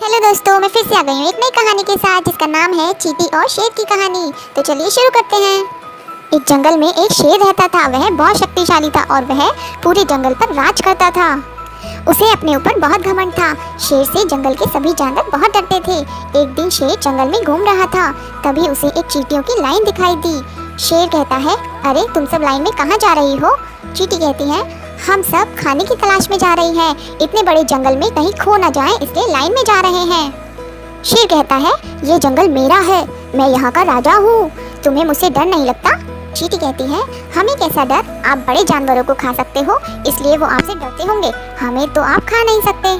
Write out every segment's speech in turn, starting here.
Hello दोस्तों, मैं फिर से आ गई हूँ एक नई कहानी के साथ जिसका नाम है चींटी और शेर की कहानी। तो चलिए शुरू करते हैं। एक जंगल में एक शेर रहता था। वह बहुत शक्तिशाली था और वह पूरे जंगल पर राज करता था। उसे अपने ऊपर बहुत घमंड था। शेर से जंगल के सभी जानवर बहुत डरते थे। एक दिन शेर जंगल में घूम रहा था, तभी उसे एक चींटियों की लाइन दिखाई दी। शेर कहता है, अरे तुम सब लाइन में कहाँ जा रही हो? चींटी कहती है, हम सब खाने की तलाश में जा रही हैं। इतने बड़े जंगल में कहीं खो न जाएं, इसलिए लाइन में जा रहे हैं। शेर कहता है, ये जंगल मेरा है, मैं यहाँ का राजा हूँ, तुम्हें मुझसे डर नहीं लगता? चींटी कहती है, हमें कैसा डर, आप बड़े जानवरों को खा सकते हो, इसलिए वो आपसे डरते होंगे, हमें तो आप खा नहीं सकते।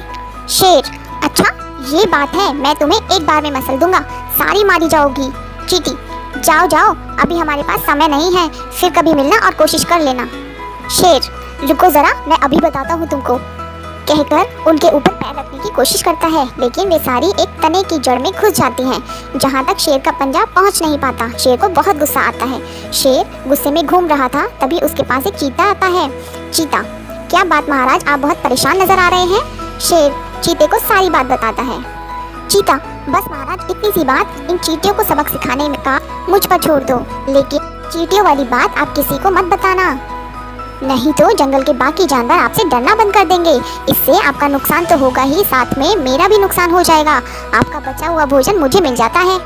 शेर, अच्छा ये बात है, मैं तुम्हें एक बार में मसल दूंगा, सारी मारी जाओगी। चींटी, जाओ जाओ, अभी हमारे पास समय नहीं है, फिर कभी मिलना और कोशिश कर लेना। शेर, रुको जरा, मैं अभी बताता हूँ तुमको, कहकर उनके ऊपर पैर रखने की कोशिश करता है, लेकिन वे सारी एक तने की जड़ में घुस जाती हैं, जहाँ तक शेर का पंजा पहुँच नहीं पाता। शेर को बहुत गुस्सा आता है। शेर गुस्से में घूम रहा था, तभी उसके पास एक चीता आता है। चीता, क्या बात महाराज, आप बहुत परेशान नजर आ रहे हैं? शेर चीते को सारी बात बताता है। चीता, बस महाराज इतनी सी बात, इन चींटियों को सबक सिखाने में का मुझ पर छोड़ दो, लेकिन चींटियों वाली बात आप किसी को मत बताना, नहीं तो जंगल के बाकी जानवर आपसे डरना बंद कर देंगे। इससे आपका नुकसान तो होगा ही, साथ में मेरा भी नुकसान हो जाएगा। आपका बचा हुआ भोजन मुझे मिल जाता है।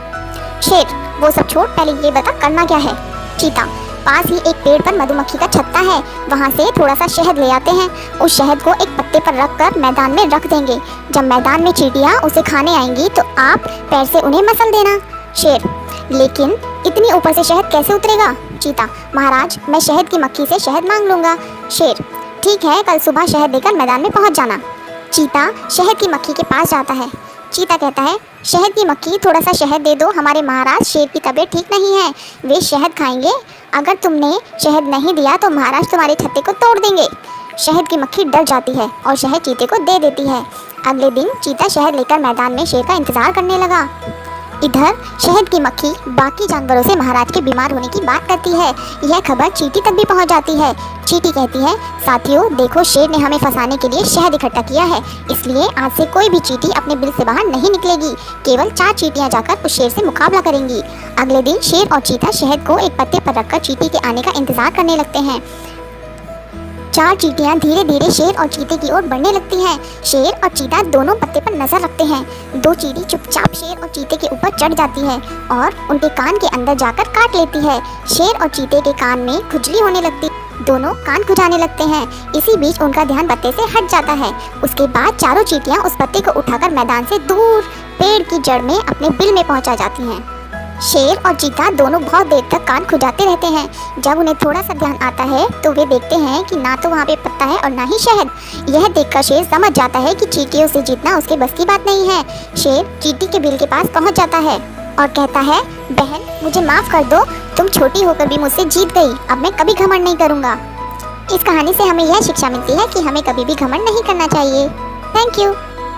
शेर, वो सब छोड़, पहले ये बता करना क्या है? चीता, पास ही एक पेड़ पर मधुमक्खी का छत्ता है, वहाँ से थोड़ा सा शहद ले आते हैं। उस शहद को एक पत्ते पर रखकर मैदान में रख देंगे। जब मैदान में चींटियाँ उसे खाने आएंगी तो आप पैर से उन्हें मसल देना। शेर, लेकिन इतनी ऊपर से शहद कैसे उतरेगा? चीता, महाराज मैं शहद की मक्खी से शहद मांग लूंगा। शेर, ठीक है, कल सुबह शहद लेकर मैदान में पहुंच जाना। चीता शहद की मक्खी के पास जाता है। चीता कहता है, शहद की मक्खी थोड़ा सा शहद दे दो, हमारे महाराज शेर की तबीयत ठीक नहीं है, वे शहद खाएंगे, अगर तुमने शहद नहीं दिया तो महाराज तुम्हारे छत्ते को तोड़ देंगे। शहद की मक्खी डर जाती है और शहद चीते को दे देती है। अगले दिन चीता शहद लेकर मैदान में शेर का इंतजार करने लगा। इधर शहद की मक्खी बाकी जानवरों से महाराज के बीमार होने की बात करती है। यह खबर चींटी तक भी पहुंच जाती है। चींटी कहती है, साथियों देखो, शेर ने हमें फंसाने के लिए शहद इकट्ठा किया है, इसलिए आज से कोई भी चींटी अपने बिल से बाहर नहीं निकलेगी। केवल 4 चींटियां जाकर उस शेर से मुकाबला करेंगी। अगले दिन शेर और चीता शहद को एक पत्ते पर रखकर चींटी के आने का इंतजार करने लगते हैं। 4 चींटियां धीरे धीरे शेर और चीते की ओर बढ़ने लगती हैं। शेर और चीता दोनों पत्ते पर नजर रखते हैं। 2 चींटी चुपचाप शेर और चीते के ऊपर चढ़ जाती है और उनके कान के अंदर जाकर काट लेती है। शेर और चीते के कान में खुजली होने लगती, दोनों कान खुजाने लगते हैं। इसी बीच उनका ध्यान पत्ते से हट जाता है। उसके बाद चारों चींटियां उस पत्ते को उठाकर मैदान से दूर पेड़ की जड़ में अपने बिल में पहुंचा जाती हैं। शेर और चीता दोनों बहुत देर तक कान खुजाते रहते हैं। जब उन्हें थोड़ा सा ध्यान आता है तो वे देखते हैं कि ना तो वहाँ पे पत्ता है और ना ही शहद। यह देखकर शेर समझ जाता है कि चींटियों से जीतना उसके बस की बात नहीं है। शेर चींटी के बिल के पास पहुँच जाता है और कहता है, बहन मुझे माफ़ कर दो, तुम छोटी होकर भी मुझसे जीत गई, अब मैं कभी घमंड नहीं करूँगा। इस कहानी से हमें यह शिक्षा मिलती है कि हमें कभी भी घमंड नहीं करना चाहिए। Thank you.